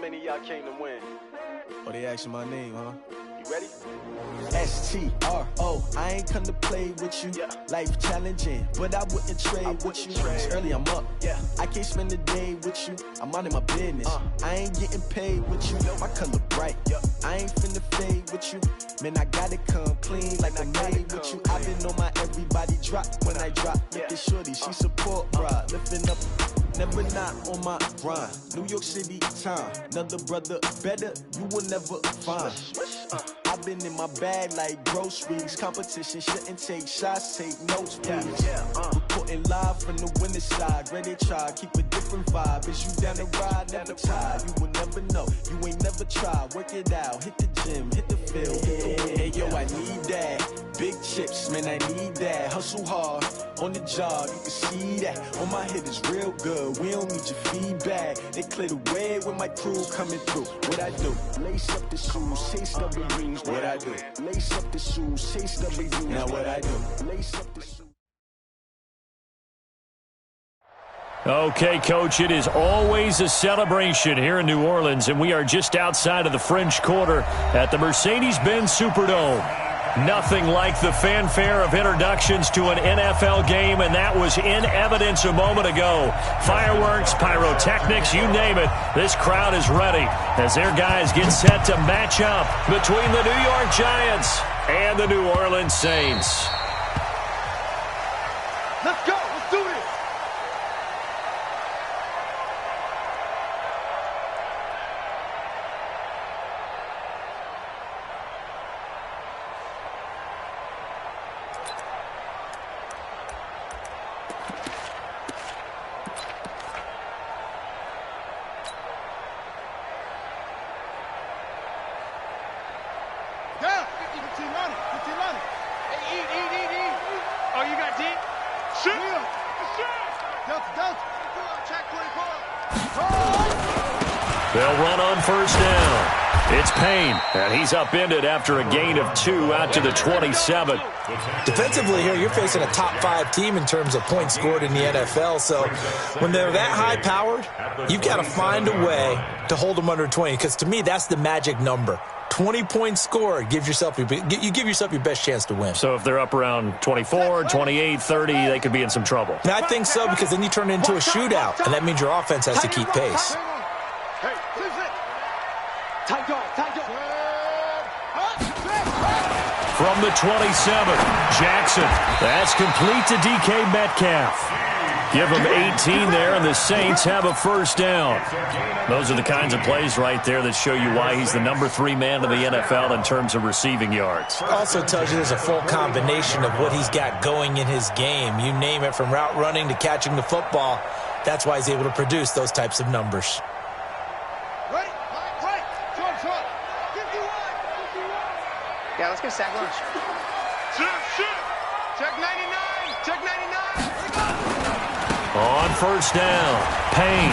many of y'all came to win? Oh, they asking my name, huh? You ready? S-T-R-O, I ain't come to play with you. Yeah. Life challenging, but I wouldn't trade with you. It's early, I'm up. Yeah. I can't spend the day with you. I'm minding my business. I ain't getting paid with you. My color bright. Yep. I ain't finna fade with you. Man, I gotta come clean like I made with you. I've been on my everybody drop when I drop. Look at shorty, she support ride. Lifting up, never not on my grind. New York City time. Another brother better, you will never find. I've been in my bag like groceries. Competition shouldn't take shots, take notes, please. Reporting live from the winning side. Ready to try, keep a different vibe. Is you down the ride, never tired. You will never know, you ain't never tried. Work it out, hit the gym, hit the field. Hey, yo, I need that. Big chips, man, I need that. Hustle hard, on the job, you can see that. On my head is real good, we don't need your feedback. They clear the way with my crew coming through. What I do? Lace up the shoes, chase W's. What I do? Lace up the shoes, chase W's. Now what I do? Lace up the shoes. Okay, Coach, it is always a celebration here in New Orleans, and we are just outside of the French Quarter at the Mercedes-Benz Superdome. Nothing like the fanfare of introductions to an NFL game, and that was in evidence a moment ago. Fireworks, pyrotechnics, you name it. This crowd is ready as their guys get set to match up between the New York Giants and the New Orleans Saints. Let's go. Let's do this. They'll run on first down. It's Payne, and he's upended after a gain of 2 out to the 27. Defensively here, you're facing a top-5 team in terms of points scored in the NFL, so when they're that high-powered, you've got to find a way to hold them under 20, because to me, that's the magic number. 20 points scored, you give yourself your best chance to win. So if they're up around 24, 28, 30, they could be in some trouble. And I think so, because then you turn it into a shootout, and that means your offense has to keep pace. From the 27, Jackson. That's complete to DK Metcalf. Give him 18 there, and the Saints have a first down. Those are the kinds of plays right there that show you why he's the number 3 man in the NFL in terms of receiving yards. Also tells you there's a full combination of what he's got going in his game. You name it, from route running to catching the football. That's why he's able to produce those types of numbers. Yeah, let's go sack lunch. Check 99. Check 99. On first down, Payne.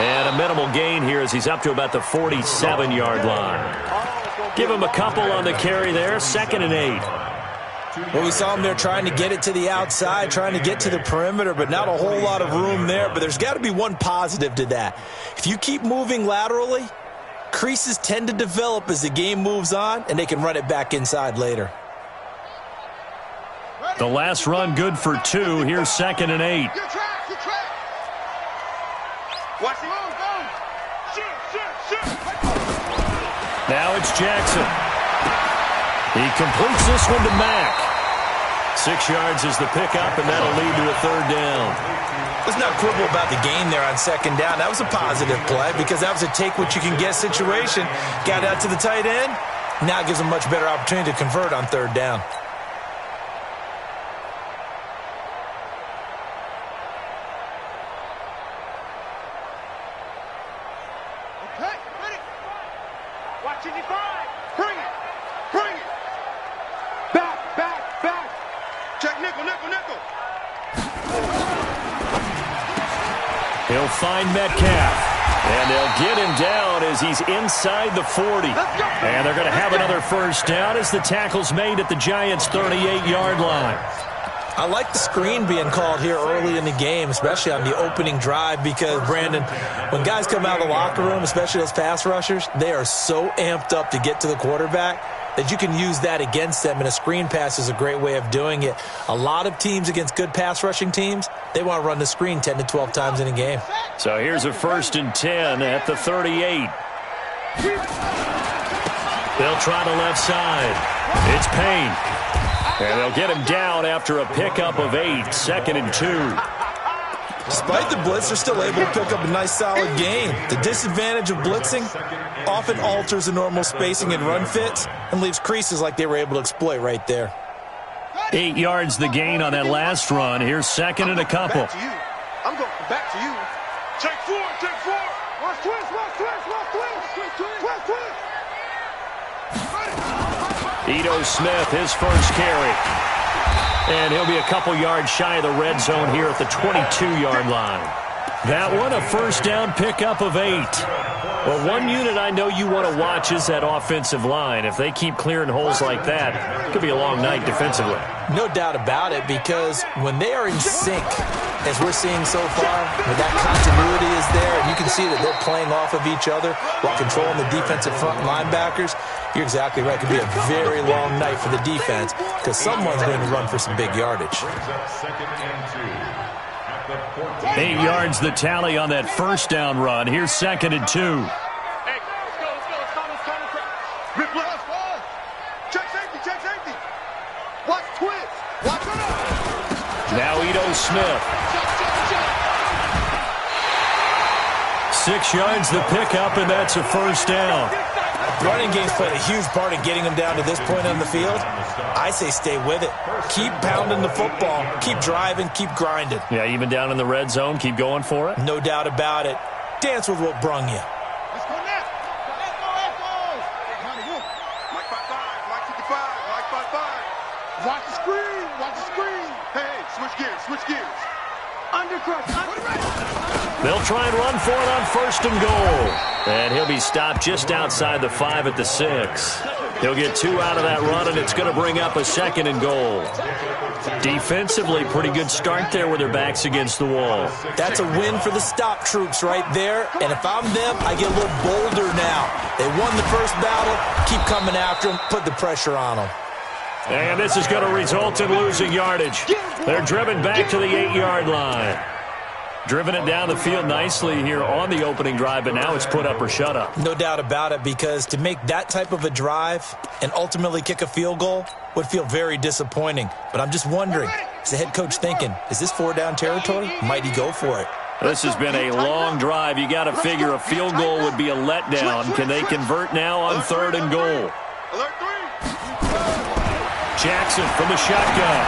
And a minimal gain here as he's up to about the 47-yard line. Give him a couple on the carry there, 2nd and 8. Well, we saw him there trying to get it to the outside, trying to get to the perimeter, but not a whole lot of room there. But there's got to be one positive to that. If you keep moving laterally, creases tend to develop as the game moves on, and they can run it back inside later. The last run good for 2. Here's 2nd and 8. Watch the move, go. Shoot. Now it's Jackson. He completes this one to Mack. 6 yards is the pickup, and that'll lead to a 3rd down. Let's not quibble about the gain there on 2nd down. That was a positive play because that was a take-what-you-can-get situation. Got out to the tight end. Now it gives them a much better opportunity to convert on 3rd down. Okay, ready. Watch it, 5. Bring it. Back. Check nickel. He'll find Metcalf. And they'll get him down as he's inside the 40. And they're going to have another first down as the tackle's made at the Giants' 38-yard line. I like the screen being called here early in the game, especially on the opening drive, because, Brandon, when guys come out of the locker room, especially those pass rushers, they are so amped up to get to the quarterback that you can use that against them, and a screen pass is a great way of doing it. A lot of teams against good pass rushing teams, they want to run the screen 10 to 12 times in a game. So here's a 1st and 10 at the 38. They'll try the left side. It's Payne. And they'll get him down after a pickup of 8, 2nd and 2. Despite the blitz, they're still able to pick up a nice, solid gain. The disadvantage of blitzing often alters the normal spacing and run fits and leaves creases like they were able to exploit right there. 8 yards the gain on that last run. Here's 2nd and a couple. I'm going back to you. Take 4, take 4. Watch twist, watch twist, watch twist, twist, twist, twist. Ito Smith, his first carry. And he'll be a couple yards shy of the red zone here at the 22-yard line. That one, a 1st down pickup of 8. Well, one unit I know you want to watch is that offensive line. If they keep clearing holes like that, it could be a long night defensively. No doubt about it, because when they are in sync, as we're seeing so far, when that continuity is there, and you can see that they're playing off of each other while controlling the defensive front linebackers, you're exactly right. It could be a very long night for the defense because someone's going to run for some big yardage. 8 yards the tally on that 1st down run. Here's 2nd and 2. Hey, let's go. Rip left. Check safety. Watch twist. Watch it up. Now Ito Smith. 6 yards the pickup, and that's a 1st down. Running game's played a huge part in getting them down to this point on the field. I say stay with it. Keep pounding the football. Keep driving. Keep grinding. Yeah, even down in the red zone, keep going for it. No doubt about it. Dance with what brung you. Let's go now. Mike 5-5, Mike 55, Mike 5-5. Watch the screen. Hey, switch gears. Undercrush. They'll try and run for it on 1st and goal. And he'll be stopped just outside the 5 at the 6. He'll get 2 out of that run, and it's going to bring up a 2nd and goal. Defensively, pretty good start there with their backs against the wall. That's a win for the stop troops right there. And if I'm them, I get a little bolder now. They won the first battle. Keep coming after them. Put the pressure on them. And this is going to result in losing yardage. They're driven back to the 8-yard line. Driven it down the field nicely here on the opening drive, but now it's put up or shut up. No doubt about it, because to make that type of a drive and ultimately kick a field goal would feel very disappointing. But I'm just wondering, is the head coach thinking, is this 4-down territory? Might he go for it? This has been a long drive. You got to figure a field goal would be a letdown. Can they convert now on 3rd and goal? Alert 3. Jackson from the shotgun.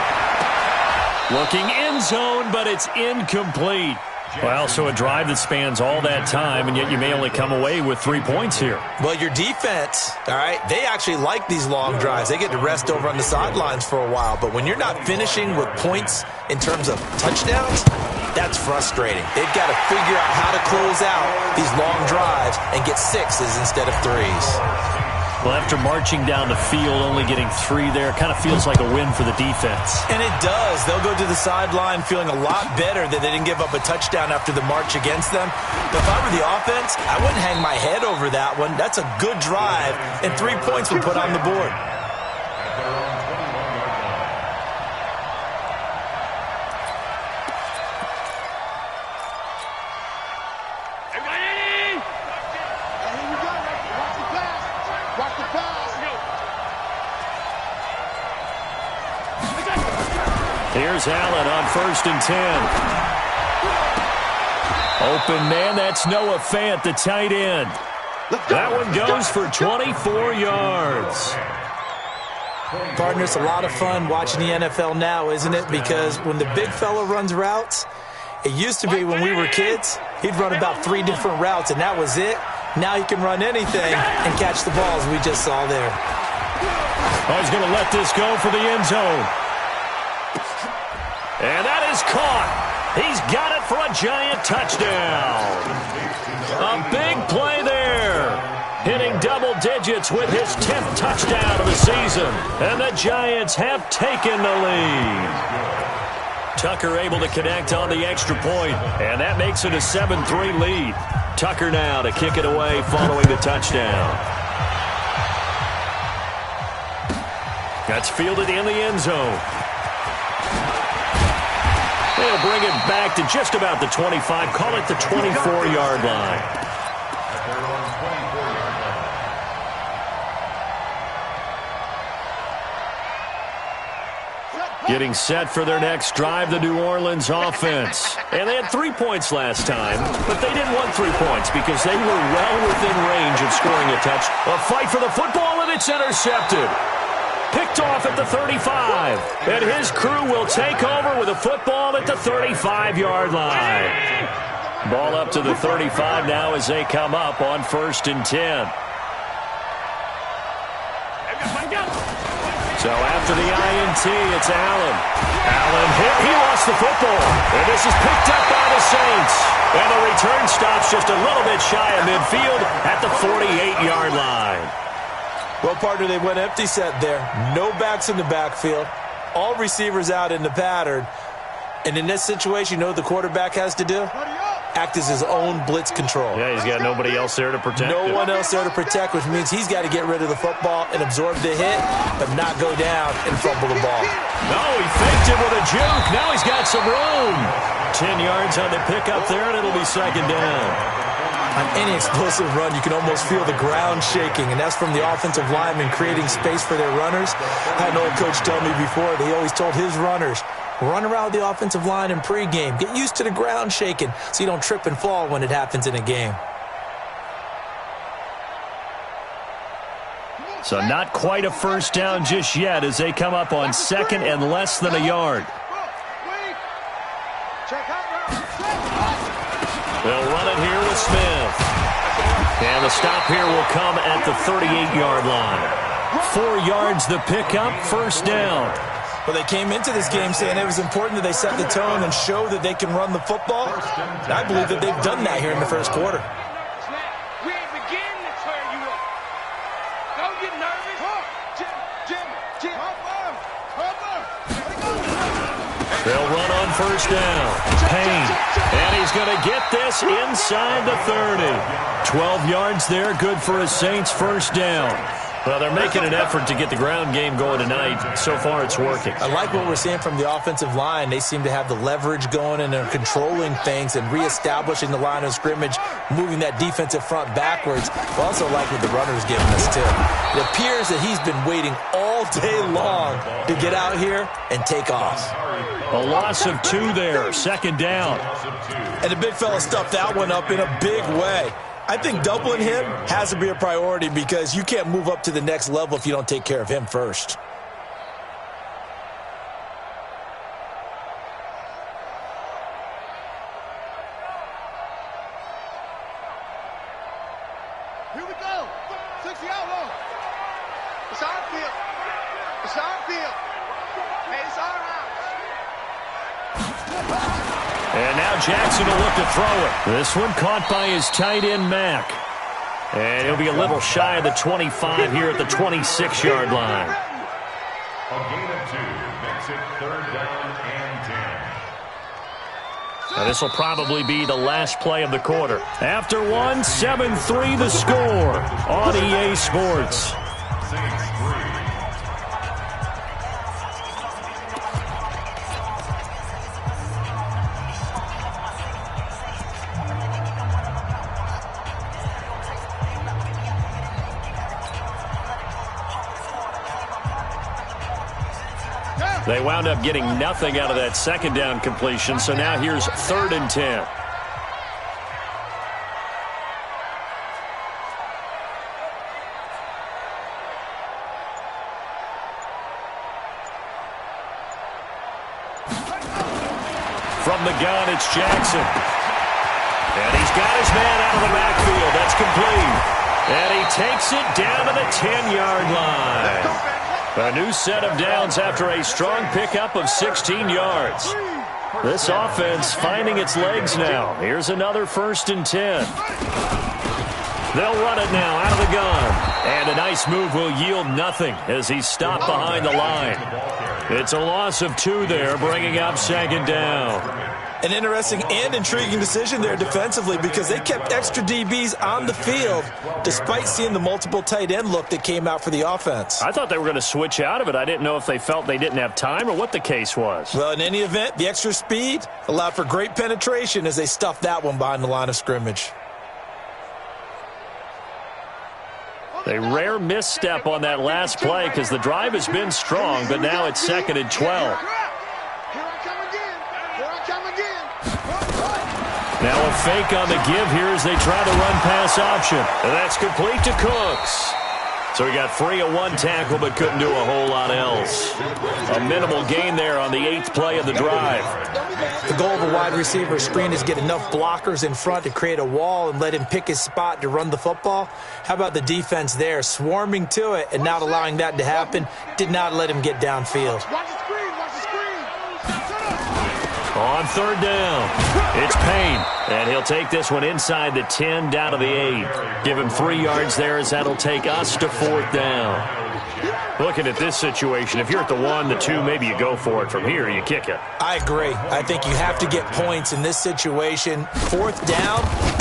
Looking end zone, but it's incomplete. Well, so a drive that spans all that time, and yet you may only come away with 3 points here. Well, your defense, all right, they actually like these long drives. They get to rest over on the sidelines for a while. But when you're not finishing with points in terms of touchdowns, that's frustrating. They've got to figure out how to close out these long drives and get 6s instead of 3s. Well, after marching down the field, only getting 3 there, kind of feels like a win for the defense. And it does. They'll go to the sideline feeling a lot better that they didn't give up a touchdown after the march against them. But if I were the offense, I wouldn't hang my head over that one. That's a good drive, and 3 points were put on the board. Here's Allen on 1st and 10. Open man, that's Noah Fant, the tight end. That one goes for 24 yards. Partner, it's a lot of fun watching the NFL now, isn't it? Because when the big fella runs routes, it used to be when we were kids, he'd run about 3 different routes, and that was it. Now he can run anything and catch the balls we just saw there. Oh, he's going to let this go for the end zone. And that is caught. He's got it for a giant touchdown. A big play there. Hitting double digits with his 10th touchdown of the season. And the Giants have taken the lead. Tucker able to connect on the extra point, and that makes it a 7-3 lead. Tucker now to kick it away following the touchdown. That's fielded in the end zone. They'll bring it back to just about the 25, call it the 24-yard line. Getting set for their next drive, the New Orleans offense. And they had 3 points last time, but they didn't want 3 points because they were well within range of scoring a touch. A fight for the football, and it's intercepted. Picked off at the 35. And his crew will take over with a football at the 35-yard line. Ball up to the 35 now as they come up on 1st and 10. So after the INT, it's Allen. Allen hit. He lost the football. And this is picked up by the Saints. And the return stops just a little bit shy of midfield at the 48-yard line. Well, partner, they went empty set there. No backs in the backfield. All receivers out in the pattern. And in this situation, you know what the quarterback has to do? Act as his own blitz control. Yeah, he's got nobody else there to protect him. No one else there to protect, which means he's got to get rid of the football and absorb the hit, but not go down and fumble the ball. No, he faked it with a juke. Now he's got some room. 10 yards on the pickup there, and it'll be 2nd down. On any explosive run, you can almost feel the ground shaking, and that's from the offensive linemen creating space for their runners. I had an old coach tell me before that he always told his runners, run around the offensive line in pregame. Get used to the ground shaking so you don't trip and fall when it happens in a game. So not quite a 1st down just yet as they come up on 2nd and less than a yard. They'll run it here with Smith. And the stop here will come at the 38-yard line. 4 yards the pickup, 1st down. Well, they came into this game saying it was important that they set the tone and show that they can run the football. And I believe that they've done that here in the 1st quarter. We ain't beginning to tear you up. Don't get nervous. Jim. They'll run on 1st down. Payne. And he's going to get this inside the 30. 12 yards there, good for a Saints 1st down. Well, they're making an effort to get the ground game going tonight. So far, it's working. I like what we're seeing from the offensive line. They seem to have the leverage going and they're controlling things and reestablishing the line of scrimmage, moving that defensive front backwards. I also like what the runner's giving us, too. It appears that he's been waiting all day long to get out here and take off. A loss of 2 there, 2nd down. And the big fella stuffed that one up in a big way. I think doubling him has to be a priority because you can't move up to the next level if you don't take care of him first. Here we go. 60 out low. It's our field. It's our field. Hey, it's our house. And now Jackson will look to throw it. This one caught by his tight end, Mack. And he'll be a little shy of the 25 here at the 26-yard line. A gain of 2 makes it 3rd down and 10. Now this will probably be the last play of the quarter. After 1, 7-3 the score on EA Sports. They wound up getting nothing out of that 2nd down completion, so now here's 3rd and 10. From the gun, it's Jackson. And he's got his man out of the backfield. That's complete. And he takes it down to the 10-yard line. A new set of downs after a strong pickup of 16 yards. This offense finding its legs now. Here's another 1st and 10. They'll run it now out of the gun. And a nice move will yield nothing as he's stopped behind the line. It's a loss of 2 there, bringing up second down. An interesting and intriguing decision there defensively because they kept extra DBs on the field despite seeing the multiple tight end look that came out for the offense. I thought they were going to switch out of it. I didn't know if they felt they didn't have time or what the case was. Well, in any event, the extra speed allowed for great penetration as they stuffed that one behind the line of scrimmage. A rare misstep on that last play because the drive has been strong, but now it's 2nd and 12. Now a fake on the give here as they try the run-pass option. And that's complete to Cooks. So he got free of 1 tackle but couldn't do a whole lot else. A minimal gain there on the 8th play of the drive. The goal of a wide receiver screen is get enough blockers in front to create a wall and let him pick his spot to run the football. How about the defense there, swarming to it and not allowing that to happen? Did not let him get downfield. On 3rd down, it's Payne, and he'll take this one inside the 10 down to the 8. Give him 3 yards there as that'll take us to 4th down. Looking at this situation, if you're at the 1, the 2, maybe you go for it. From here, you kick it. I agree. I think you have to get points in this situation. 4th down,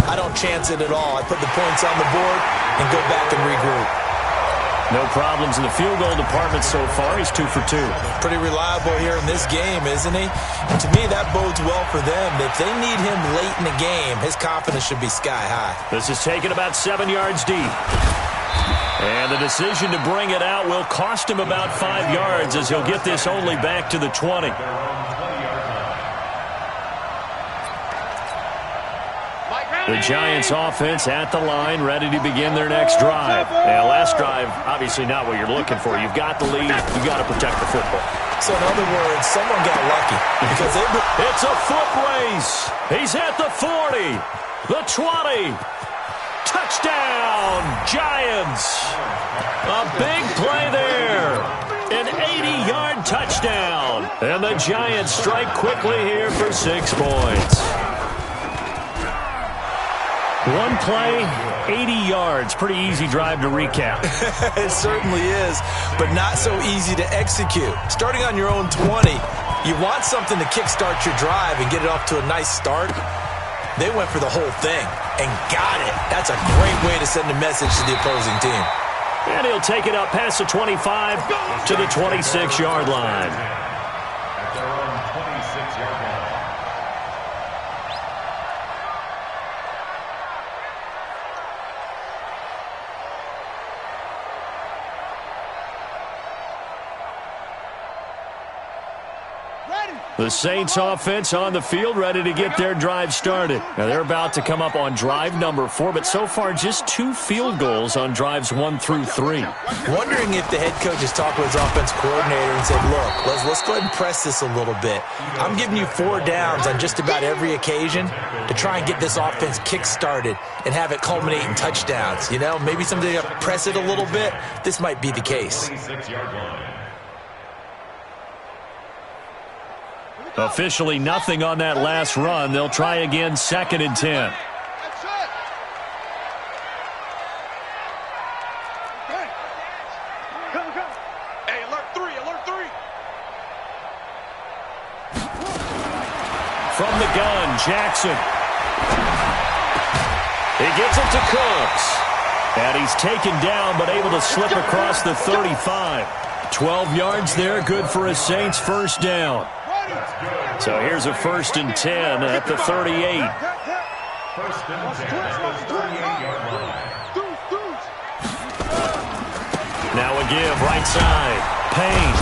I don't chance it at all. I put the points on the board and go back and regroup. No problems in the field goal department so far. He's 2 for 2. Pretty reliable here in this game, isn't he? And to me, that bodes well for them. If they need him late in the game, his confidence should be sky high. This is taken about 7 yards deep. And the decision to bring it out will cost him about 5 yards as he'll get this only back to the 20. The Giants offense at the line, ready to begin their next drive. Now, last drive, obviously not what you're looking for. You've got the lead. You've got to protect the football. So, in other words, someone got lucky. Because it's a foot race. He's at the 40, the 20. Touchdown, Giants. A big play there. An 80-yard touchdown. And the Giants strike quickly here for 6 points. 1 play, 80 yards. Pretty easy drive to recap. It certainly is, but not so easy to execute. Starting on your own 20, you want something to kickstart your drive and get it off to a nice start. They went for the whole thing and got it. That's a great way to send a message to the opposing team. And he'll take it up past the 25 to the 26-yard line. At their own 26-yard line. The Saints offense on the field, ready to get their drive started. Now they're about to come up on drive number 4, but so far just 2 field goals on drives 1 through 3. Wondering if the head coach has talked with his offense coordinator and said, look, let's go ahead and press this a little bit. I'm giving you 4 downs on just about every occasion to try and get this offense kick-started and have it culminate in touchdowns. You know, maybe somebody press it a little bit. This might be the case. 26-yard line. Officially nothing on that last run. They'll try again 2nd and 10. Hey, alert 3, alert 3. From the gun, Jackson. He gets it to Cooks. And he's taken down but able to slip across the 35. 12 yards there, good for a Saints first down. So here's a 1st and 10 at the 38. 1st and 10 at the 38-yard line. Now a give, right side. Payne.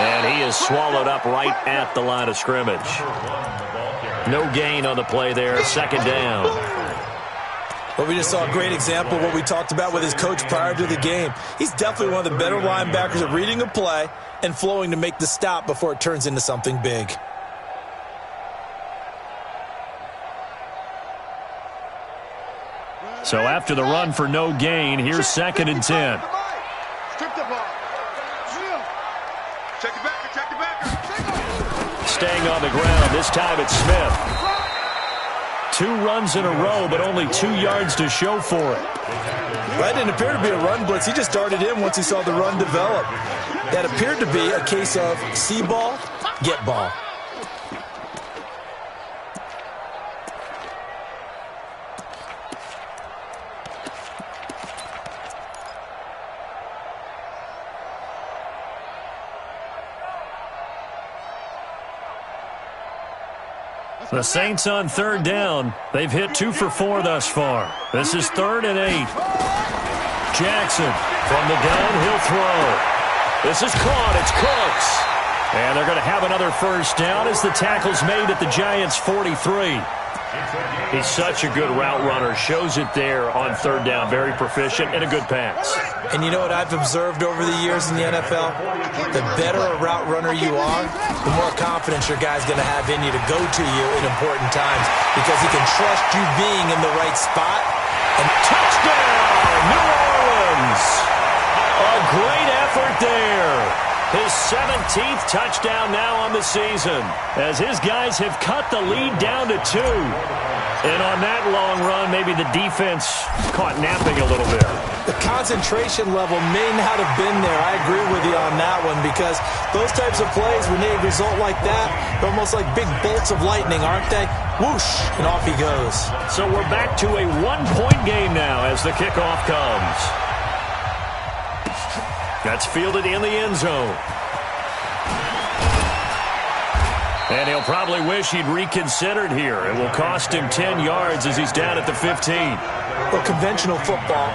And he is swallowed up right at the line of scrimmage. No gain on the play there, 2nd down. Well, we just saw a great example of what we talked about with his coach prior to the game. He's definitely one of the better linebackers at reading a play and flowing to make the stop before it turns into something big. So after the run for no gain, here's 2nd and 10. Strip the ball. Check it back, check it back. Staying on the ground, this time it's Smith. 2 runs in a row, but only 2 yards to show for it. That didn't appear to be a run blitz. He just darted in once he saw the run develop. That appeared to be a case of see ball, get ball. The Saints on 3rd down. They've hit 2 for 4 thus far. This is 3rd and 8. Jackson from the gun, he'll throw. This is caught. It's Cooks. And they're going to have another first down as the tackle's made at the Giants' 43. He's such a good route runner. Shows it there on 3rd down. Very proficient and a good pass. And you know what I've observed over the years in the NFL? The better a route runner you are, the more confidence your guy's going to have in you to go to you in important times because he can trust you being in the right spot. And touchdown, New Orleans! A great effort there. His 17th touchdown now on the season as his guys have cut the lead down to 2. And on that long run, maybe the defense caught napping a little bit. The concentration level may not have been there. I agree with you on that one because those types of plays, when they result like that, they're almost like big bolts of lightning, aren't they? Whoosh, and off he goes. So we're back to a 1-point game now as the kickoff comes. That's fielded in the end zone. And he'll probably wish he'd reconsidered here. It will cost him 10 yards as he's down at the 15. Well, conventional football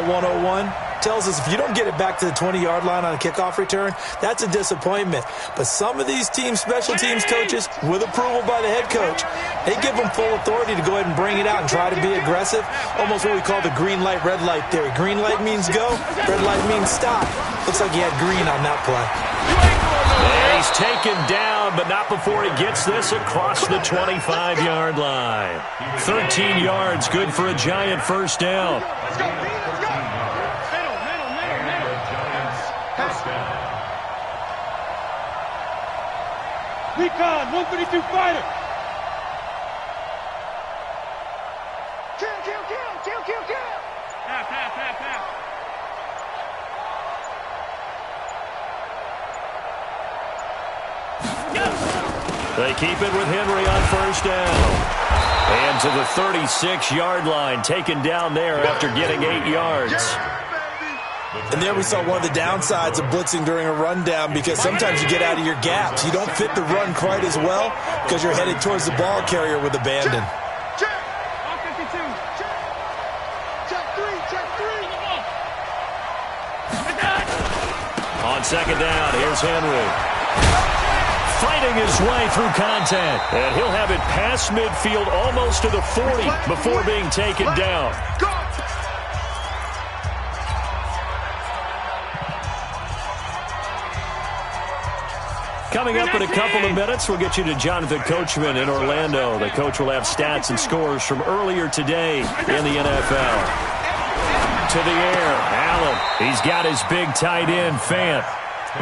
101, tells us if you don't get it back to the 20-yard line on a kickoff return, that's a disappointment. But some of these special teams coaches, with approval by the head coach, they give them full authority to go ahead and bring it out and try to be aggressive. Almost what we call the green light, red light theory. Green light means go, red light means stop. Looks like he had green on that play. And he's taken down, but not before he gets this across the 25-yard line. 13 yards, good for a Giant first down. Recon, 132 fighter. Kill. Pass. They keep it with Henry on first down. And to the 36-yard line, taken down there after getting 8 yards. And there we saw one of the downsides of blitzing during a rundown because sometimes you get out of your gaps. You don't fit the run quite as well because you're headed towards the ball carrier with abandon. On second down, here's Henry. Fighting his way through contact. And he'll have it past midfield almost to the 40 before being taken down. Coming up in a couple of minutes, we'll get you to Jonathan Coachman in Orlando. The coach will have stats and scores from earlier today in the NFL. To the air, Allen. He's got his big tight end, Fant.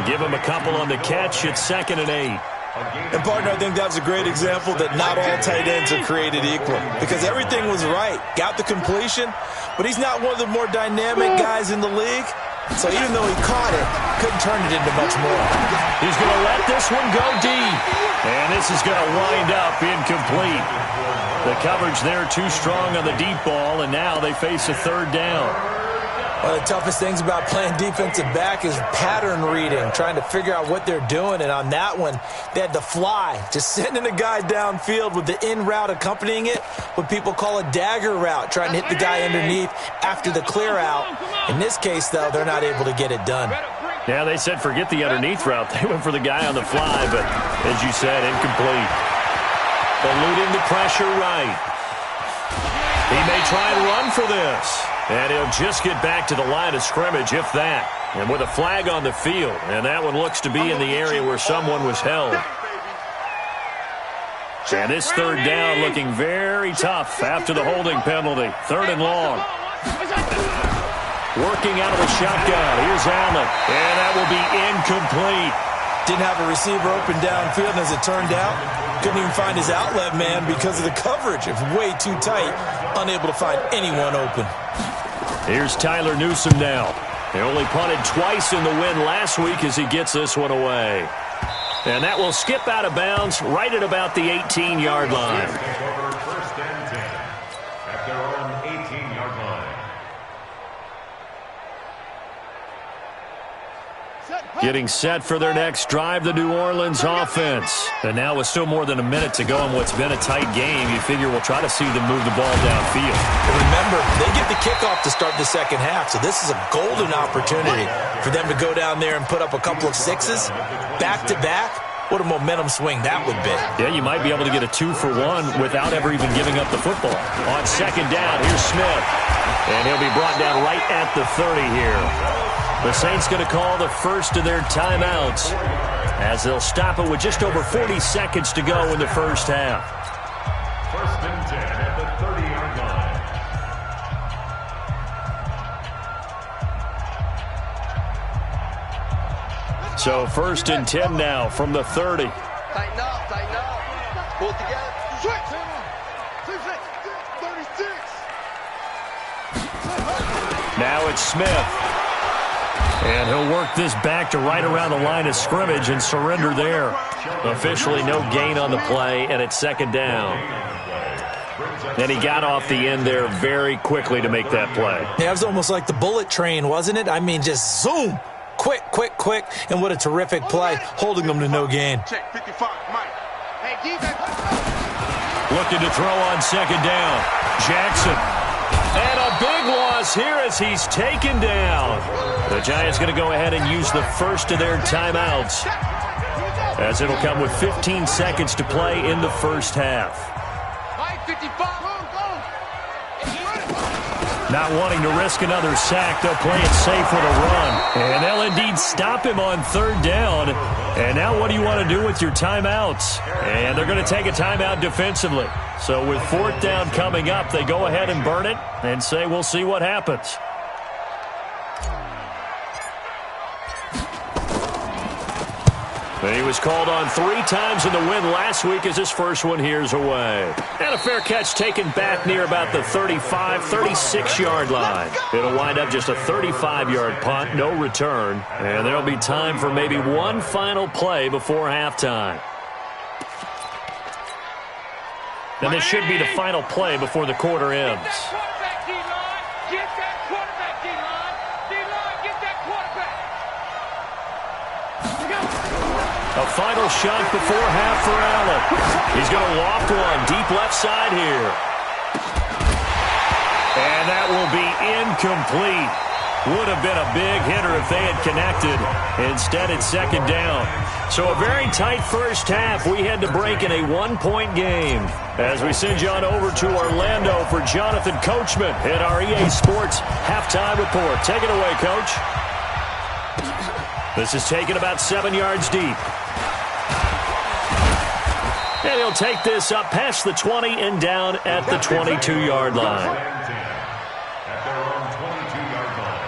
Give him a couple on the catch. It's 2nd and 8. And, partner, I think that was a great example that not all tight ends are created equal because everything was right. Got the completion, but he's not one of the more dynamic guys in the league. So even though he caught it, couldn't turn it into much more. He's going to let this one go deep. And this is going to wind up incomplete. The coverage there too strong on the deep ball, and now they face a 3rd down. One of the toughest things about playing defensive back is pattern reading, trying to figure out what they're doing. And on that one, they had to fly, just sending a guy downfield with the in route accompanying it, what people call a dagger route, trying to hit the guy underneath after the clear out. In this case, though, they're not able to get it done. Yeah, they said forget the underneath route. They went for the guy on the fly, but as you said, incomplete. Eluding the pressure right. He may try and run for this. And he'll just get back to the line of scrimmage, if that. And with a flag on the field. And that one looks to be in the area where someone was held. And this 3rd down looking very tough after the holding penalty. 3rd and long. Working out of the shotgun. Here's Allen. And that will be incomplete. Didn't have a receiver open downfield, and as it turned out, couldn't even find his outlet man because of the coverage. It's way too tight, unable to find anyone open. Here's Tyler Newsome now. He only punted twice in the win last week as he gets this one away. And that will skip out of bounds right at about the 18-yard line. First and 10 at their own 18-yard line. Getting set for their next drive, the New Orleans offense. And now with still more than a minute to go in what's been a tight game, you figure we'll try to see them move the ball downfield. And remember, they get the kickoff to start the second half, so this is a golden opportunity for them to go down there and put up a couple of sixes back-to-back. What a momentum swing that would be. Yeah, you might be able to get a 2-for-1 without ever even giving up the football. On second down, here's Smith. And he'll be brought down right at the 30 here. The Saints going to call the first of their timeouts as they'll stop it with just over 40 seconds to go in the first half. First and 10 at the 30-yard line. So first and 10 now from the 30. Tighten up, tighten up. Pull it together. Switch. 36. Now it's Smith. And he'll work this back to right around the line of scrimmage and surrender there. Officially no gain on the play, and it's second down. And he got off the end there very quickly to make that play. Yeah, it was almost like the bullet train, wasn't it? I mean, just zoom. Quick, quick, quick. And what a terrific play, holding them to no gain. Check 55, Mike. Hey, defense. Looking to throw on second down. Jackson. And a big loss here as he's taken down. The Giants going to go ahead and use the first of their timeouts, as it'll come with 15 seconds to play in the first half. Not wanting to risk another sack, they'll play it safe with a run. And they'll indeed stop him on third down. And now what do you want to do with your timeouts? And they're going to take a timeout defensively. So with fourth down coming up, they go ahead and burn it and say we'll see what happens. He was called on 3 times in the win last week as his first one here's away. And a fair catch taken back near about the 35, 36-yard line. It'll wind up just a 35-yard punt, no return. And there'll be time for maybe one final play before halftime. And this should be the final play before the quarter ends. A final shot before half for Allen. He's going to loft one deep left side here. And that will be incomplete. Would have been a big hitter if they had connected. Instead, it's second down. So a very tight first half. We had to break in a 1-point game. As we send you on over to Orlando for Jonathan Coachman at our EA Sports Halftime Report. Take it away, Coach. This is taken about 7 yards deep. And he'll take this up past the 20 and down at the 22-yard line. At their own 22-yard line.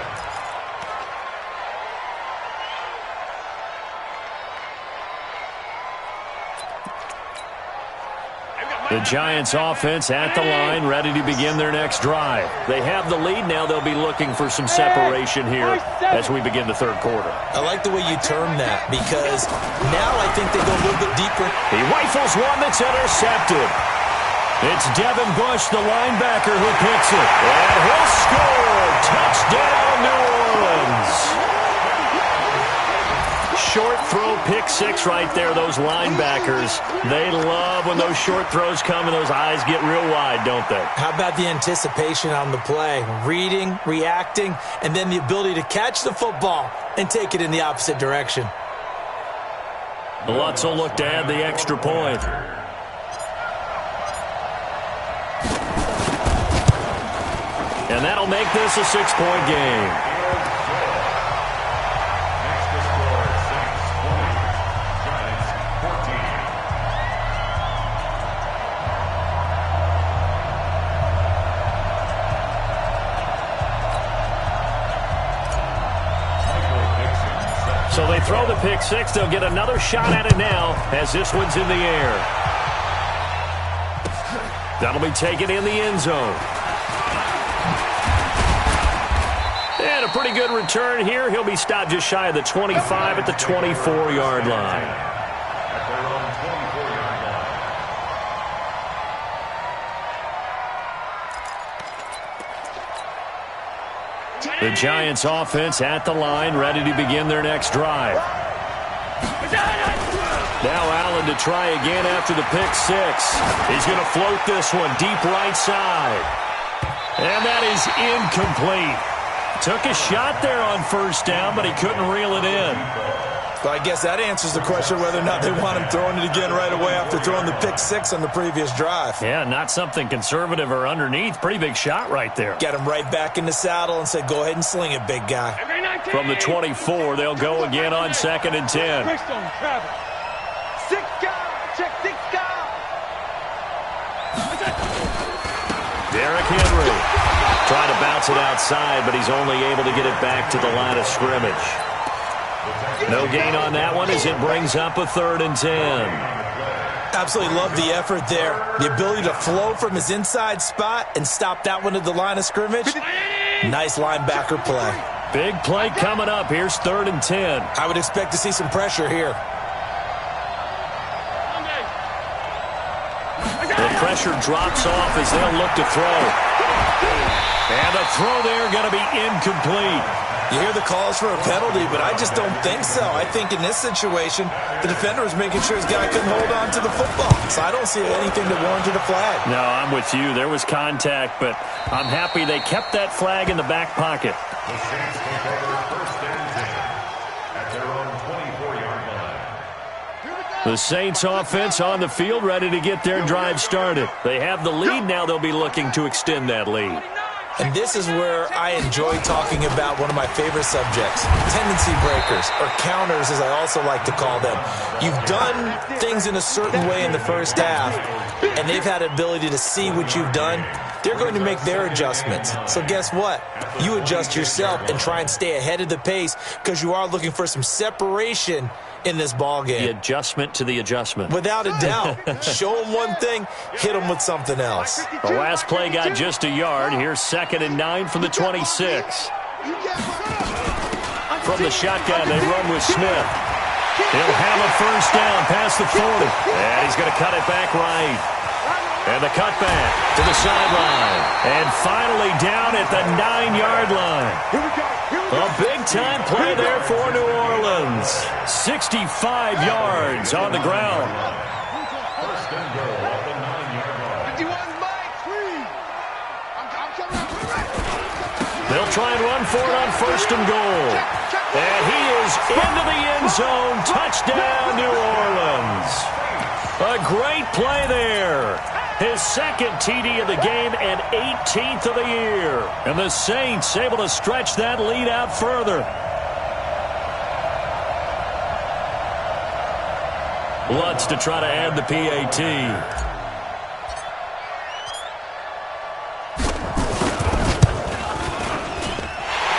The Giants offense at the line, ready to begin their next drive. They have the lead now. They'll be looking for some separation here as we begin the third quarter. I like the way you term that, because now I think they go a little bit deeper. He rifles one that's intercepted. It's Devin Bush, the linebacker, who picks it. And he'll score. Touchdown, New Orleans. Short throw, pick six right there, those linebackers. They love when those short throws come and those eyes get real wide, don't they? How about the anticipation on the play? Reading, reacting, and then the ability to catch the football and take it in the opposite direction. Lutz will look to add the extra point. And that'll make this a 6-point game. So they throw the pick six. They'll get another shot at it now as this one's in the air. That'll be taken in the end zone. And a pretty good return here. He'll be stopped just shy of the 25 at the 24-yard line. The Giants offense at the line, ready to begin their next drive. Now Allen to try again after the pick six. He's going to float this one deep right side. And that is incomplete. Took a shot there on first down, but he couldn't reel it in. Well, I guess that answers the question whether or not they want him throwing it again right away after throwing the pick six on the previous drive. Yeah, not something conservative or underneath. Pretty big shot right there. Get him right back in the saddle and said, go ahead and sling it, big guy. From the 24, they'll go again on 2nd and 10. Derrick Henry trying to bounce it outside, but he's only able to get it back to the line of scrimmage. No gain on that one as it brings up a 3rd and 10. Absolutely love the effort there. The ability to flow from his inside spot and stop that one at the line of scrimmage. Nice linebacker play. Big play coming up. Here's 3rd and 10. I would expect to see some pressure here. The pressure drops off as they'll look to throw. And the throw there going to be incomplete. You hear the calls for a penalty, but I just don't think so. I think in this situation, the defender was making sure his guy couldn't hold on to the football. So I don't see anything that warranted a flag. No, I'm with you. There was contact, but I'm happy they kept that flag in the back pocket. The Saints take over 1st and 10 at their own 24-yard line. The Saints offense on the field ready to get their drive started. They have the lead. Now they'll be looking to extend that lead. And this is where I enjoy talking about one of my favorite subjects, tendency breakers, or counters as I also like to call them. You've done things in a certain way in the first half, and they've had the ability to see what you've done. They're going to make their adjustments. So guess what? You adjust yourself and try and stay ahead of the pace because you are looking for some separation in this ball game. The adjustment to the adjustment. Without a doubt. Show them one thing, hit them with something else. The last play got just a yard. Here's 2nd and 9 from the 26. From the shotgun, they run with Smith. He'll have a first down past the 40. And he's going to cut it back right. And the cutback to the sideline. And finally down at the 9-yard line. A big-time play there for New Orleans. 65 yards on the ground. First and goal at the 9-yard line. They'll try and run for it on 1st and goal. And he is into the end zone. Touchdown, New Orleans. A great play there. His 2nd TD of the game and 18th of the year. And the Saints able to stretch that lead out further. Lutz to try to add the PAT.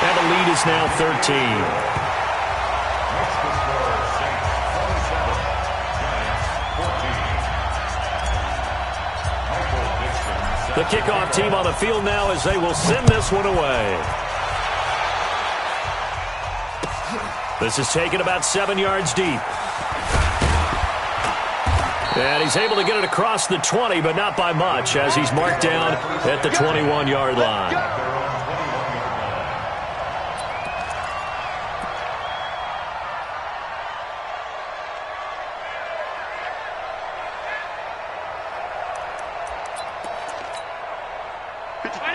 And the lead is now 13. The kickoff team on the field now as they will send this one away. This is taken about 7 yards deep. And he's able to get it across the 20, but not by much, as he's marked down at the 21-yard line.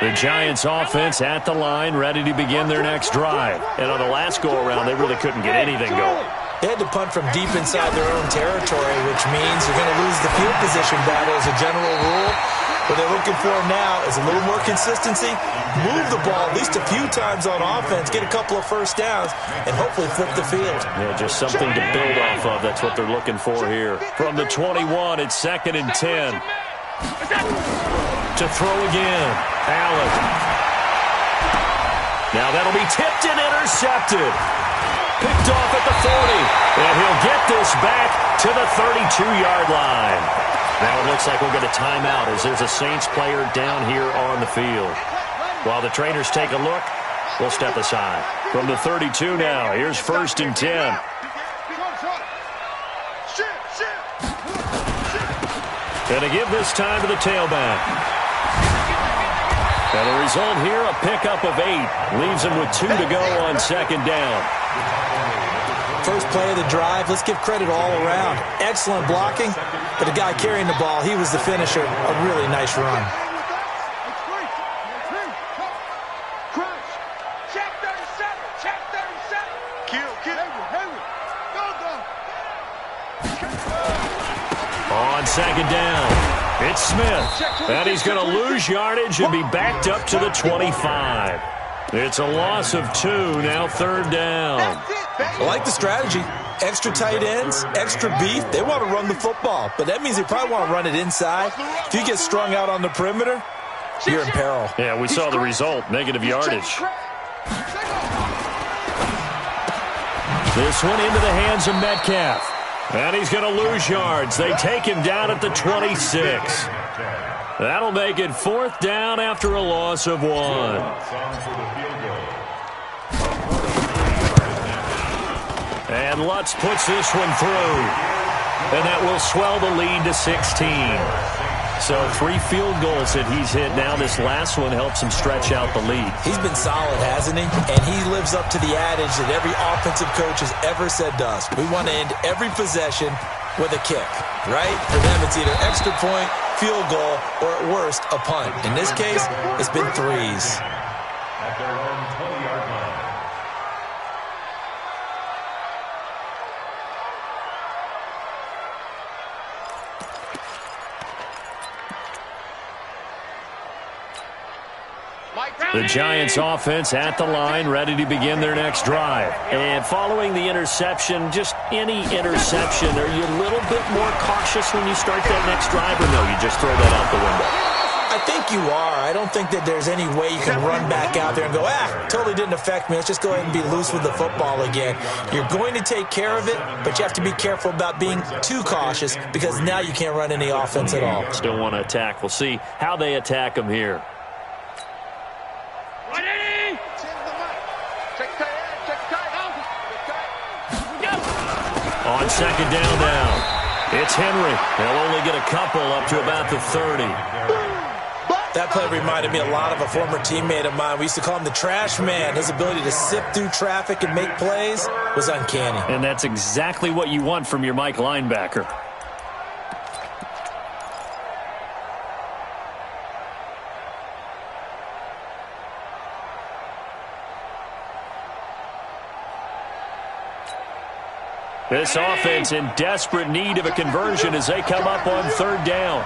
The Giants offense at the line, ready to begin their next drive. And on the last go-around, they really couldn't get anything going. They had to punt from deep inside their own territory, which means you're going to lose the field position battle as a general rule. What they're looking for now is a little more consistency, move the ball at least a few times on offense, get a couple of first downs, and hopefully flip the field. Yeah, just something to build off of. That's what they're looking for here. From the 21, it's 2nd and 10. To throw again. Allen. Now that'll be tipped and intercepted. Picked off at the 40. And he'll get this back to the 32-yard line. Now it looks like we'll get a timeout as there's a Saints player down here on the field. While the trainers take a look, we'll step aside. From the 32 now, here's 1st and 10. And to give this time to the tailback. And the result here, a pickup of 8. Leaves him with 2 to go on 2nd down. First play of the drive, let's give credit all around. Excellent blocking, but the guy carrying the ball, he was the finisher. A really nice run. On 2nd down, it's Smith. And he's going to lose yardage and be backed up to the 25. It's a loss of 2, now 3rd down. I like the strategy. Extra tight ends, extra beef. They want to run the football, but that means they probably want to run it inside. If you get strung out on the perimeter, you're in peril. Yeah, we saw the result, negative yardage. This one into the hands of Metcalf. And he's going to lose yards. They take him down at the 26. That'll make it 4th down after a loss of 1. And Lutz puts this one through. And that will swell the lead to 16. So 3 field goals that he's hit now. This last one helps him stretch out the lead. He's been solid, hasn't he? And he lives up to the adage that every offensive coach has ever said to us. We want to end every possession with a kick, right? For them, it's either extra point, field goal, or at worst, a punt. In this case, it's been 3s. At their own 20-yard line. The Giants offense at the line, ready to begin their next drive. And following the interception, just any interception, are you a little bit more cautious when you start that next drive, or no, you just throw that out the window? I think you are. I don't think that there's any way you can run back out there and go, totally didn't affect me. Let's just go ahead and be loose with the football again. You're going to take care of it, but you have to be careful about being too cautious because now you can't run any offense at all. Still want to attack. We'll see how they attack him here. On 2nd down now, it's Henry. They'll only get a couple up to about the 30. That play reminded me a lot of a former teammate of mine. We used to call him the trash man. His ability to sift through traffic and make plays was uncanny. And that's exactly what you want from your Mike linebacker. This offense in desperate need of a conversion as they come up on 3rd down.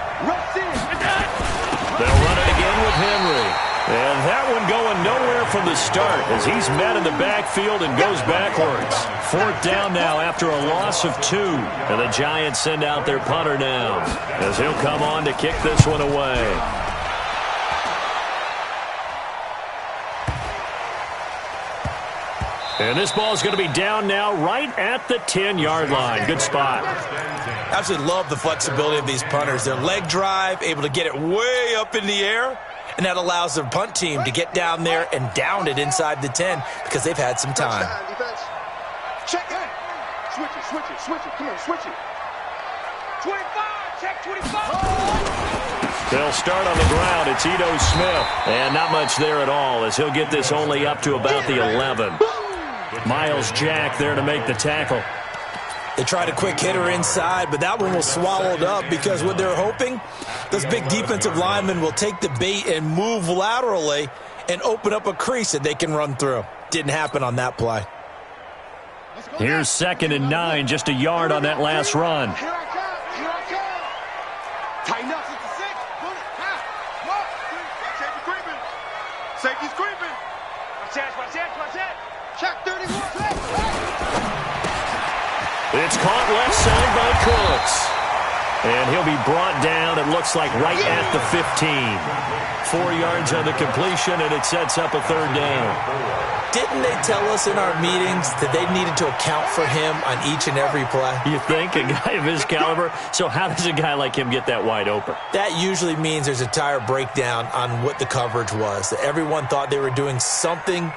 They'll run it again with Henry. And that one going nowhere from the start as he's met in the backfield and goes backwards. 4th down now after a loss of 2. And the Giants send out their punter now as he'll come on to kick this one away. And this ball is going to be down now right at the 10-yard line. Good spot. Absolutely love the flexibility of these punters. Their leg drive, able to get it way up in the air, and that allows their punt team to get down there and down it inside the 10 because they've had some time. Check it. Switch it. Come on, switch it. 25, check 25. They'll start on the ground. It's Ito Smith. And not much there at all as he'll get this only up to about the 11. Miles Jack there to make the tackle. They tried a quick hitter inside, but that one was swallowed up because what they're hoping, those big defensive linemen will take the bait and move laterally and open up a crease that they can run through. Didn't happen on that play. Here's 2nd and 9, just a yard on that last run. Here I come. Tighten up. Safety's creeping. Watch that. Check 31. It's caught left side by Cooks. And he'll be brought down, it looks like, right at the 15. 4 yards on the completion, and it sets up a 3rd down. didn't they tell us in our meetings that they needed to account for him on each and every play? You think? A guy of his caliber? So how does a guy like him get that wide open? That usually means there's a tire breakdown on what the coverage was. That everyone thought they were doing something,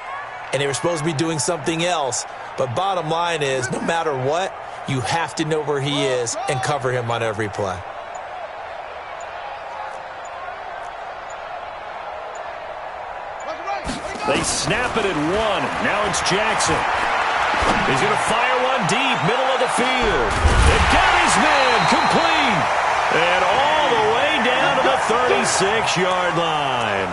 and they were supposed to be doing something else. But bottom line is, no matter what, you have to know where he is and cover him on every play. They snap it at 1. Now it's Jackson. He's going to fire one deep, middle of the field. It got his man complete. And all the way down to the 36-yard line.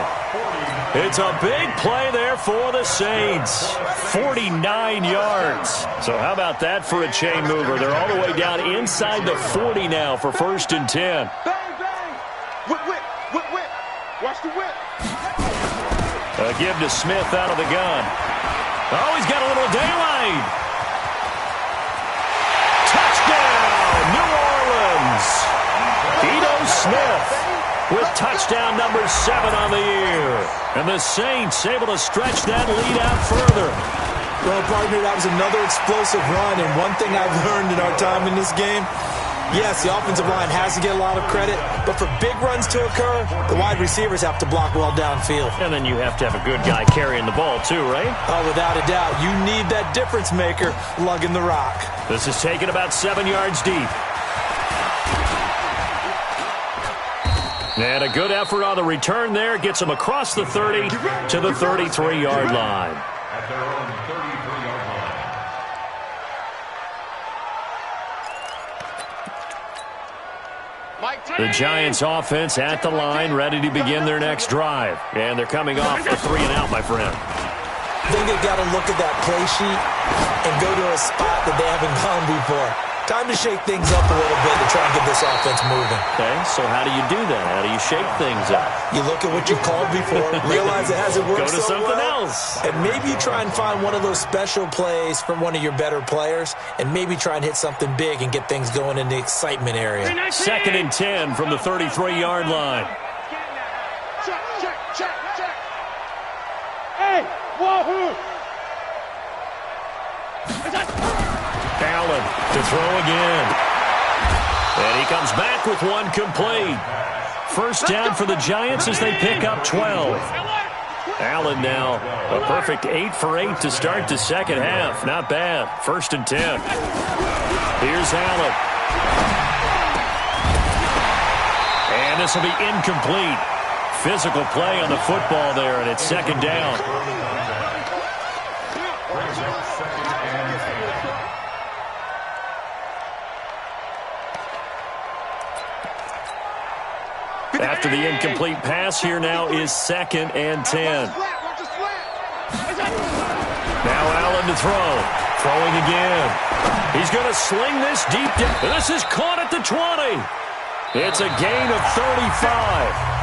It's a big play there for the Saints. 49 yards. So how about that for a chain mover? They're all the way down inside the 40 now for 1st and 10. Bang, bang. Whip, whip, whip, whip. Watch the whip. A give to Smith out of the gun. Oh, he's got a little daylight. Touchdown, New Orleans. Ito Smith with touchdown number 7 on the year. And the Saints able to stretch that lead out further. Well, partner, that was another explosive run. And one thing I've learned in our time in this game, yes, the offensive line has to get a lot of credit, but for big runs to occur, the wide receivers have to block well downfield. And then you have to have a good guy carrying the ball too, right? Oh, without a doubt. You need that difference maker lugging the rock. This is taken about 7 yards deep. And a good effort on the return there. Gets him across the 30 to the 33-yard line. At their own 33-yard line. The Giants offense at the line, ready to begin their next drive. And they're coming off a 3-and-out, my friend. I think they've got to look at that play sheet and go to a spot that they haven't gone before. Time to shake things up a little bit to try and get this offense moving. Okay, so how do you do that? How do you shake things up? You look at what you called before, realize it hasn't worked Go to so something well, else. and maybe you try and find one of those special plays from one of your better players, and maybe try and hit something big and get things going in the excitement area. 2nd and 10 from the 33-yard line. Check, check, check, check. Hey, wahoo! Allen to throw again. And he comes back with one complete. First down for the Giants as they pick up 12. Allen now a perfect 8 for 8 to start the second half. Not bad. 1st and 10. Here's Allen. And this will be incomplete. Physical play on the football there, and it's 2nd down. After the incomplete pass, here now is 2nd and 10. Now Allen to throw. Throwing again. He's going to sling this deep. This is caught at the 20. It's a gain of 35.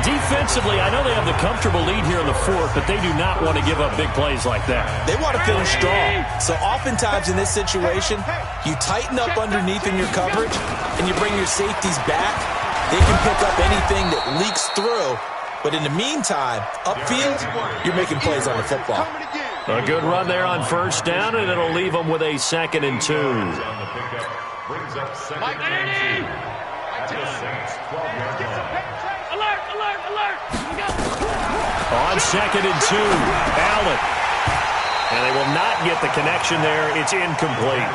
Defensively, I know they have the comfortable lead here in the 4th, but they do not want to give up big plays like that. They want to finish strong. So oftentimes in this situation, you tighten up underneath in your coverage, and you bring your safeties back. They can pick up anything that leaks through. But in the meantime, upfield, you're making plays on the football. A good run there on 1st down, and it'll leave them with a 2nd and 2. On the pickup brings up 2nd and 2. At the Saints 12-yard line. Alert, alert, alert. On 2nd and 2, Allen. And they will not get the connection there. It's incomplete.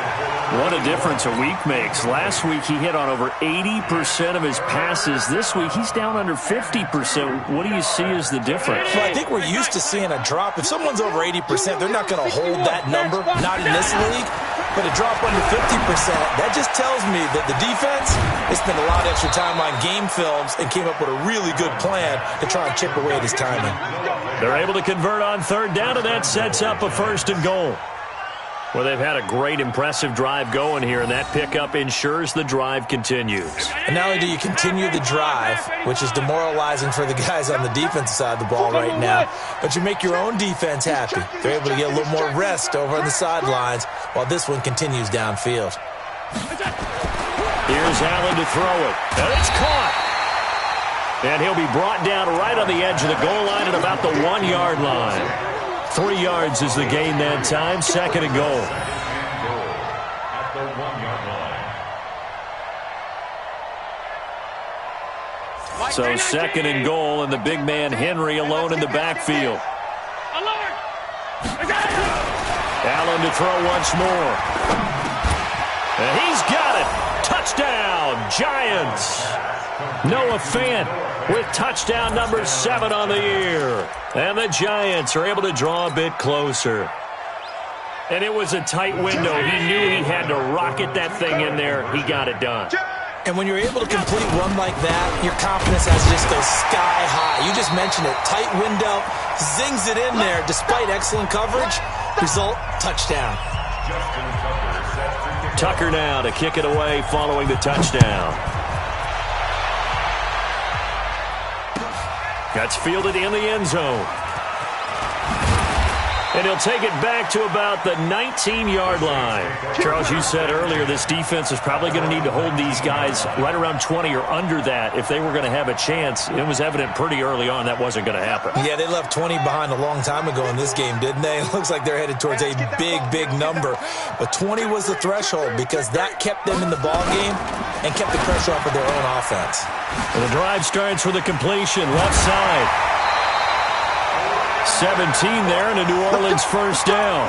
What a difference a week makes. Last week he hit on over 80% of his passes. This week he's down under 50%. What do you see as the difference? Well, I think we're used to seeing a drop. If someone's over 80%, they're not going to hold that number, not in this league. But a drop under 50%, that just tells me that the defense has spent a lot of extra time on game films and came up with a really good plan to try and chip away at his timing. They're able to convert on 3rd down, and that sets up a 1st and goal. Well, they've had a great, impressive drive going here, and that pickup ensures the drive continues. And not only do you continue the drive, which is demoralizing for the guys on the defensive side of the ball right now, but you make your own defense happy. They're able to get a little more rest over on the sidelines while this one continues downfield. Here's Allen to throw it, and it's caught. And he'll be brought down right on the edge of the goal line at about the 1-yard line. 3 yards is the gain that time. 2nd and goal. At the 1-yard line. So 2nd and goal, and the big man Henry alone in the backfield. Allen to throw once more. And he's got it. Touchdown, Giants. Noah Fant with touchdown number 7 on the year. And the Giants are able to draw a bit closer. And it was a tight window. He knew he had to rocket that thing in there. He got it done. And when you're able to complete one like that, your confidence has to just go sky high. You just mentioned it. Tight window, zings it in there despite excellent coverage. Result, touchdown. Tucker now to kick it away following the touchdown. That's fielded in the end zone. And he'll take it back to about the 19-yard line. Charles, you said earlier this defense is probably going to need to hold these guys right around 20 or under that if they were going to have a chance. It was evident pretty early on that wasn't going to happen. Yeah, they left 20 behind a long time ago in this game, didn't they? It looks like they're headed towards a big, big number. But 20 was the threshold because that kept them in the ball game and kept the pressure off of their own offense. And the drive starts with a completion, left side. 17 there and a New Orleans first down.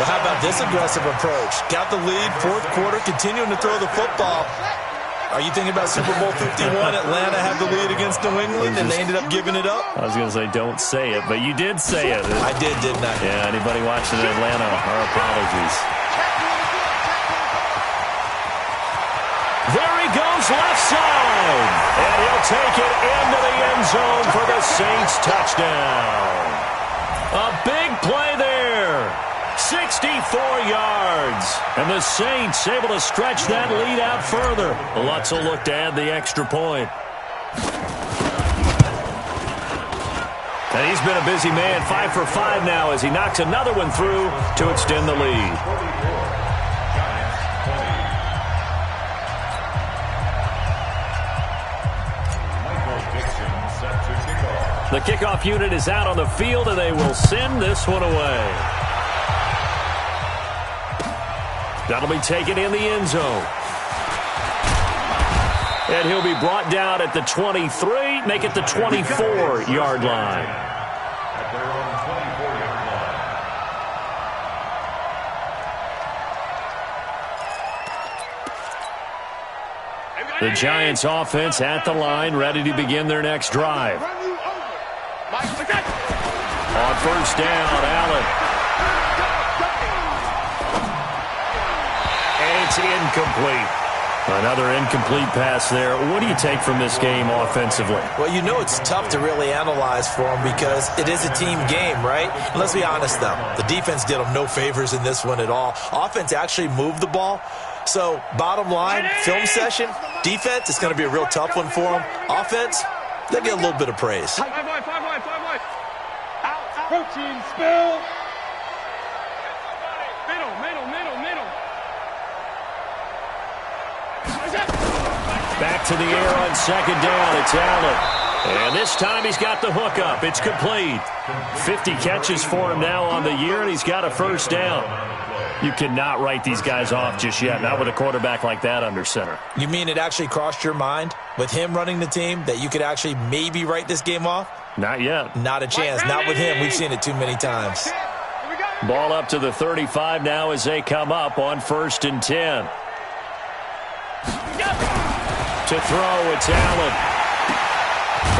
Well, how about this aggressive approach? Got the lead, 4th quarter, continuing to throw the football. Are you thinking about Super Bowl 51? Atlanta had the lead against New England, and they ended up giving it up? I was going to say don't say it, but you did say it. I did, didn't I? Yeah, anybody watching in Atlanta, our apologies. There he goes, left side. And he'll take it into the end zone for the Saints touchdown. A big play there. 64 yards. And the Saints able to stretch that lead out further. Lutz will look to add the extra point. And he's been a busy man, 5 for 5 now as he knocks another one through to extend the lead. The kickoff unit is out on the field, and they will send this one away. That'll be taken in the end zone. And he'll be brought down at the 23, make it the 24-yard line. At their own 24-yard line. The Giants offense at the line, ready to begin their next drive. On first down, Allen. And it's incomplete. Another incomplete pass there. What do you take from this game offensively? Well, you know it's tough to really analyze for them because it is a team game, right? And let's be honest, though. The defense did them no favors in this one at all. Offense actually moved the ball. So, bottom line, film session, defense, it's going to be a real tough one for them. Offense, they'll get a little bit of praise. Protein spill. Middle. Back to the air on second down. It's Allen. And this time he's got the hook up. It's complete. 50 catches for him now on the year, and he's got a first down. You cannot write these guys off just yet, not with a quarterback like that under center. You mean it actually crossed your mind with him running the team that you could actually maybe write this game off? Not yet. Not a chance. Not with him. We've seen it too many times. Ball up to the 35 now as they come up on 1st and 10. To throw, it's Allen.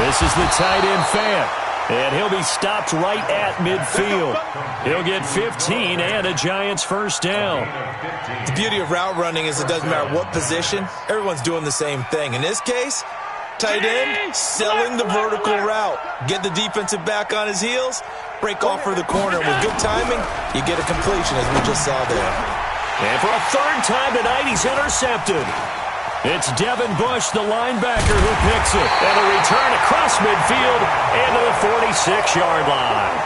This is the tight end Fant. And he'll be stopped right at midfield. He'll get 15 and a Giants first down. The beauty of route running is it doesn't matter what position. Everyone's doing the same thing. In this case, tight end selling the vertical route. Get the defensive back on his heels, break off for the corner. With good timing, you get a completion as we just saw there. And for a 3rd time tonight, he's intercepted. It's Devin Bush, the linebacker, who picks it. And a return across midfield into the 46-yard line.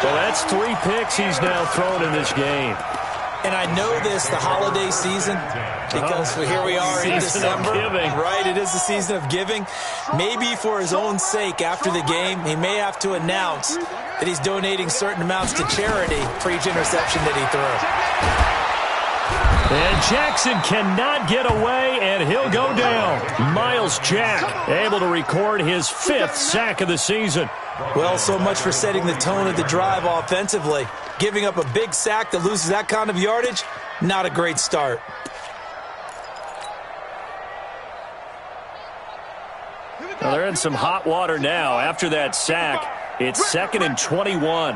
Well, that's 3 picks he's now thrown in this game. And I know this, the holiday season, because here we are in December. Right, it is the season of giving. Maybe for his own sake after the game, he may have to announce that he's donating certain amounts to charity for each interception that he threw. And Jackson cannot get away, and he'll go down. Miles Jack able to record his 5th sack of the season. Well, so much for setting the tone of the drive offensively. Giving up a big sack that loses that kind of yardage, not a great start. Well, they're in some hot water now. After that sack, it's 2nd and 21.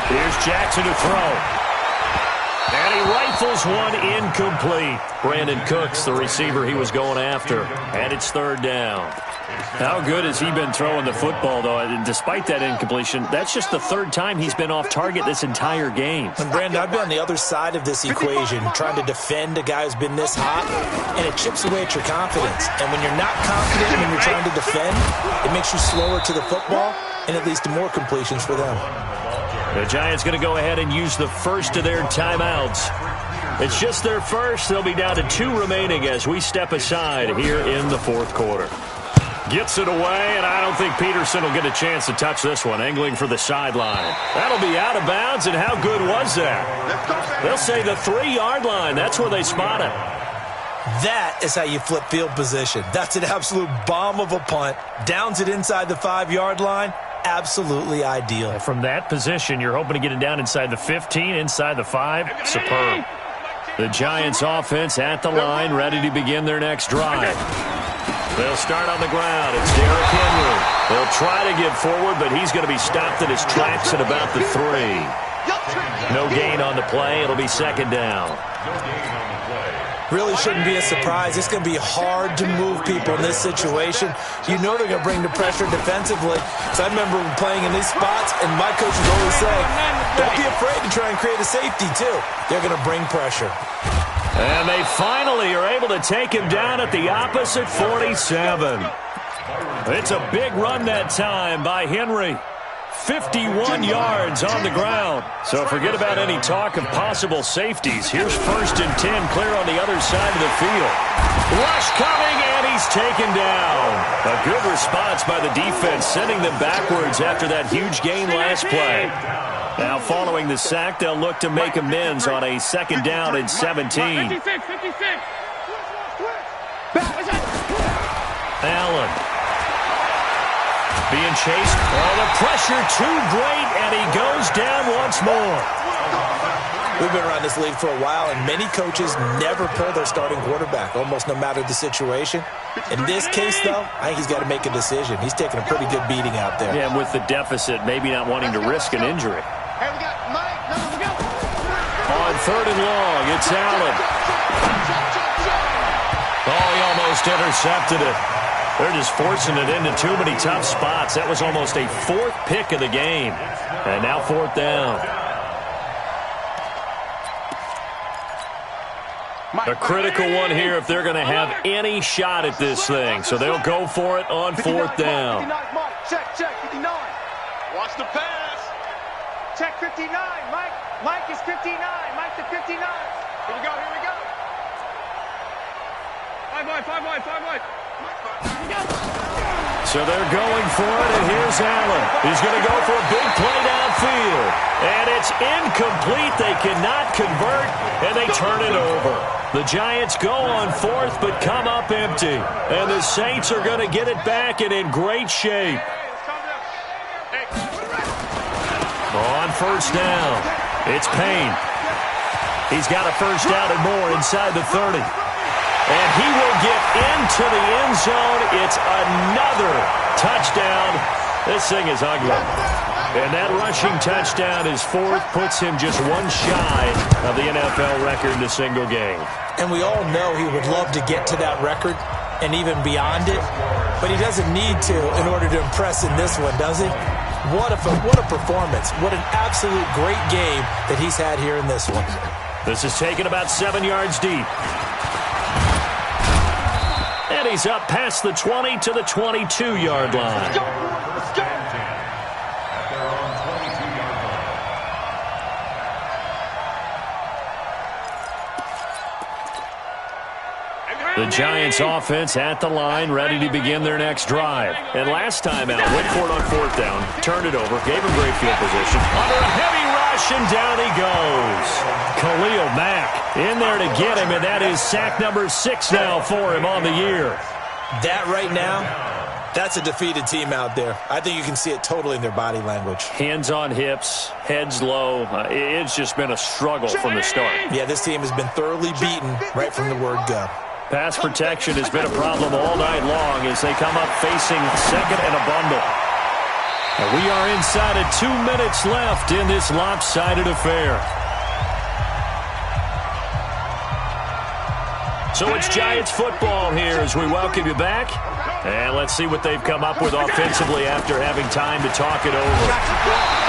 Here's Jackson to throw. And he rifles one incomplete. Brandon Cooks, the receiver he was going after. And it's 3rd down. How good has he been throwing the football, though? And despite that incompletion, that's just the 3rd time he's been off target this entire game. And Brandon, I've been on the other side of this equation, trying to defend a guy who's been this hot, and it chips away at your confidence. And when you're not confident when you're trying to defend, it makes you slower to the football, and it leads to more completions for them. The Giants going to go ahead and use the first of their timeouts. It's just their first. They'll be down to 2 remaining as we step aside here in the 4th quarter. Gets it away, and I don't think Peterson will get a chance to touch this one. Angling for the sideline. That'll be out of bounds, and how good was that? They'll say the 3-yard line. That's where they spot it. That is how you flip field position. That's an absolute bomb of a punt. Downs it inside the 5-yard line. Absolutely ideal. From that position, you're hoping to get it down inside the 15, inside the 5. Superb. The Giants offense at the line, ready to begin their next drive. They'll start on the ground. It's Derrick Henry. They'll try to get forward, but he's going to be stopped in his tracks at about the 3. No gain on the play. It'll be 2nd down. Really shouldn't be a surprise. It's going to be hard to move people in this situation. You know they're going to bring the pressure defensively. So I remember playing in these spots, and my coach would always say, don't be afraid to try and create a safety, too. They're going to bring pressure. And they finally are able to take him down at the opposite 47. It's a big run that time by Henry. 51 yards on the ground. So forget about any talk of possible safeties. Here's 1st and 10, clear on the other side of the field. Rush coming, and he's taken down. A good response by the defense, sending them backwards after that huge gain last play. Now following the sack, they'll look to make amends on a 2nd down and 17. 56. Allen. Being chased. Oh, the pressure too great, and he goes down once more. We've been around this league for a while, and many coaches never pull their starting quarterback, almost no matter the situation. In this case, though, I think he's got to make a decision. He's taking a pretty good beating out there. Yeah, and with the deficit, maybe not wanting to risk an injury. Hey, we got Mike. No, we go. On 3rd and long, it's Allen. Oh, he almost intercepted it. They're just forcing it into too many tough spots. That was almost a 4th pick of the game. And now 4th down. A critical one here if they're going to have any shot at this thing. So they'll go for it on 4th down. Check, 59. Watch the pass. Check 59. Mike is 59. Mike's at 59. Here we go. 5 wide. So they're going for it, and here's Allen. He's going to go for a big play downfield. And it's incomplete. They cannot convert, and they turn it over. The Giants go on 4th, but come up empty. And the Saints are going to get it back and in great shape. On 1st down, it's Payne. He's got a 1st down and more inside the 30. And he will get into the end zone. It's another touchdown. This thing is ugly. And that rushing touchdown is 4th, puts him just one shy of the NFL record in a single game. And we all know he would love to get to that record and even beyond it, but he doesn't need to in order to impress in this one, does he? What a performance. What an absolute great game that he's had here in this one. This is taken about 7 yards deep. And he's up past the 20 to the 22-yard line. Let's go. The Giants offense at the line, ready to begin their next drive. And last time out, went for it on 4th down, turned it over, gave him great field position. Under a heavy rush, and down he goes. Khalil Mack in there to get him, and that is sack number 6 now for him on the year. That right now, that's a defeated team out there. I think you can see it totally in their body language. Hands on hips, heads low. It's just been a struggle from the start. Yeah, this team has been thoroughly beaten right from the word go. Pass protection has been a problem all night long as they come up facing second and a bundle. And we are inside of 2 minutes left in this lopsided affair. So it's Giants football here as we welcome you back. And let's see what they've come up with offensively after having time to talk it over.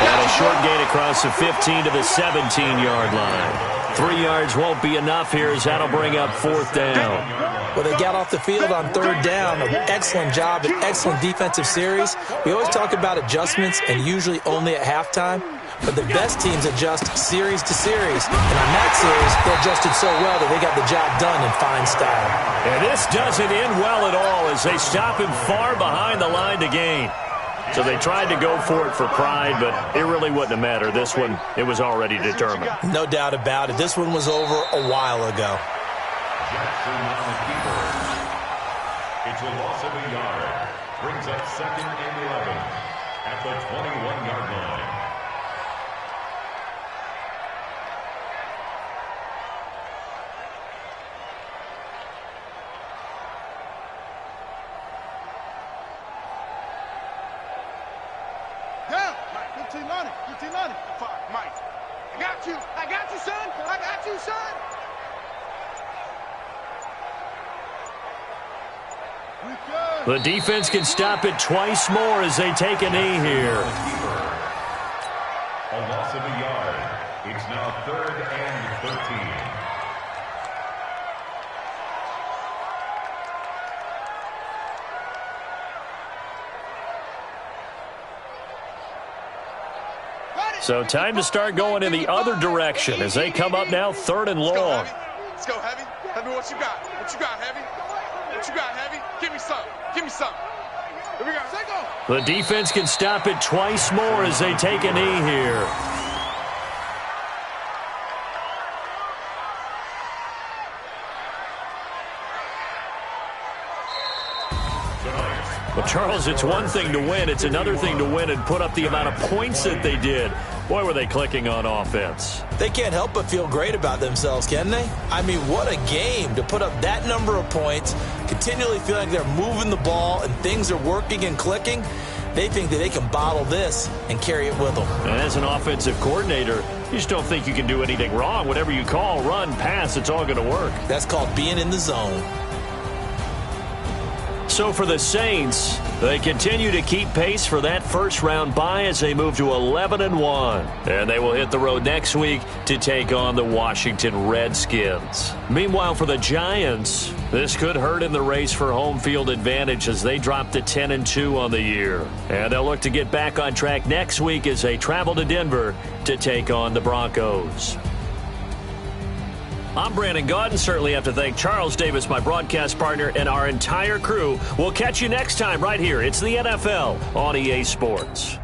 And a short gain across the 15 to the 17-yard line. 3 yards won't be enough here as that'll bring up 4th down. Well, they got off the field on 3rd down. An excellent job, an excellent defensive series. We always talk about adjustments and usually only at halftime. But the best teams adjust series to series. And on that series, they adjusted so well that they got the job done in fine style. And this doesn't end well at all as they stop him far behind the line to gain. So they tried to go for it for pride, but it really wouldn't have mattered. This one, it was already determined. No doubt about it. This one was over a while ago. It's a loss of a yard. Brings up 2nd and 11 at the 21-yard line. Down. Mike, 15 on it. 15 on it. Mike, I got you. I got you, son. I got you, son. The defense can stop it twice more as they take a knee here. A loss of a yard. It's now 3rd and 13. So time to start going in the other direction as they come up now 3rd and long. Let's go, Heavy. Tell me what you got. What you got, Heavy? What you got, Heavy? Give me some. Give me some. Here we go. Let's go. The defense can stop it twice more as they take a knee here. Well, Charles, it's one thing to win. It's another thing to win and put up the amount of points that they did. Boy, were they clicking on offense. They can't help but feel great about themselves, can they? I mean, what a game to put up that number of points, continually feeling like they're moving the ball and things are working and clicking. They think that they can bottle this and carry it with them. And as an offensive coordinator, you just don't think you can do anything wrong. Whatever you call, run, pass, it's all going to work. That's called being in the zone. So for the Saints, they continue to keep pace for that first-round bye as they move to 11-1. And they will hit the road next week to take on the Washington Redskins. Meanwhile, for the Giants, this could hurt in the race for home field advantage as they drop to 10-2 on the year. And they'll look to get back on track next week as they travel to Denver to take on the Broncos. I'm Brandon Gaudin. Certainly have to thank Charles Davis, my broadcast partner, and our entire crew. We'll catch you next time right here. It's the NFL on EA Sports.